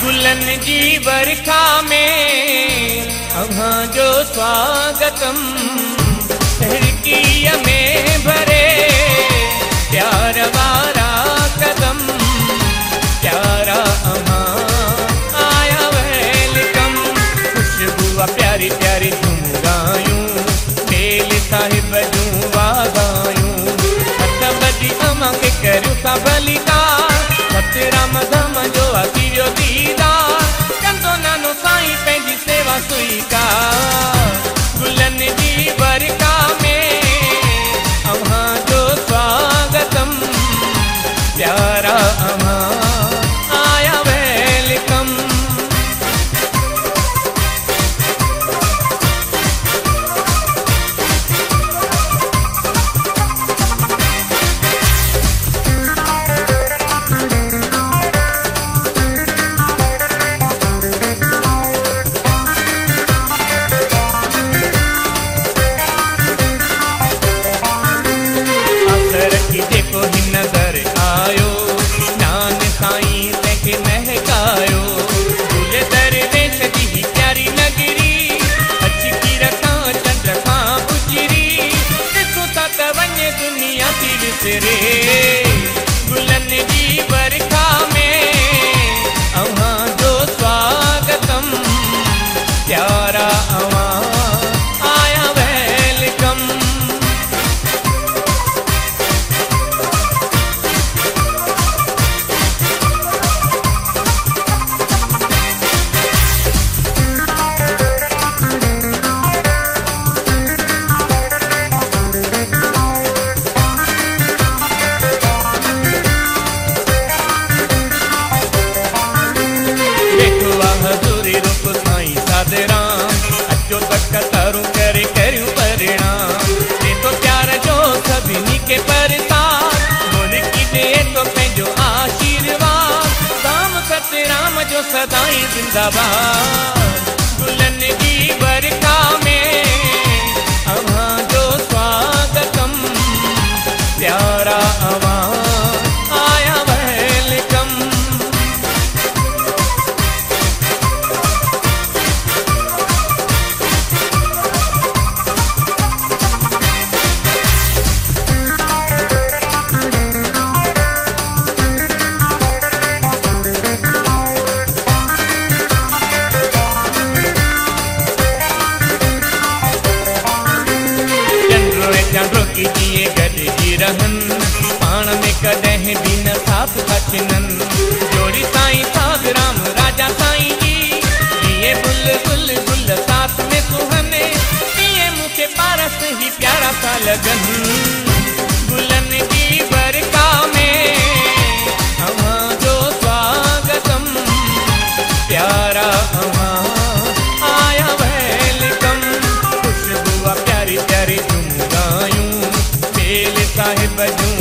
गुलन जी बरखा में अहाँ जो स्वागतम धरतीय में भरे प्यार वारा कदम प्यारा अहाँ आया वेलकम खुशबुआ प्यारी प्यारी तुम गायूं बेल साहिब जूं वागायूं हथ बदी अमा के करूं सा भलिका सतराम धम जो अकीरो दीदार कंदो नानो साईं पंहिंजी सेवा स्वीकार गुलन जी बरखा में अव्हां जो स्वागतम प्यारा अव्हां आया वेलकम देखो ही नजर आयो नान साईं तंहिंखे महकायो झूले दरवेश जी ही प्यारी नगरी अचकी रखां चंड खां गुजरी ॾिसूं था त वञे दुनिया थी विसरे गुलन जी बरखा में अव्हां जो स्वागतम प्यारा अव्हां आया वेलकम अचो तक करूं करे करूं परिणाम ये तो प्यार जो सभिनी के परतार बोल की दे तो पंहिंजो आशीर्वाद राम सतराम जो सदाई जिंदाबाद गुलन जी बरखा में अव्हां जो स्वागतम प्यारा अव्हां आया वेलकम की जिए गॾिजी रहनि पाण में कॾहिं बि न साथ अचनन जोड़ी साईं साध राम राजा साईं जी जीअं बुलबुल गुल साथ में सुहने तीअं मूंखे पारस ही प्यारा सा लॻनि गुलन जी बरखा में अव्हां जो स्वागतम प्यारा अव्हां आया वेलकम खुशबुआ प्यारी प्यारी तुम गायूं बेल साहिब जूं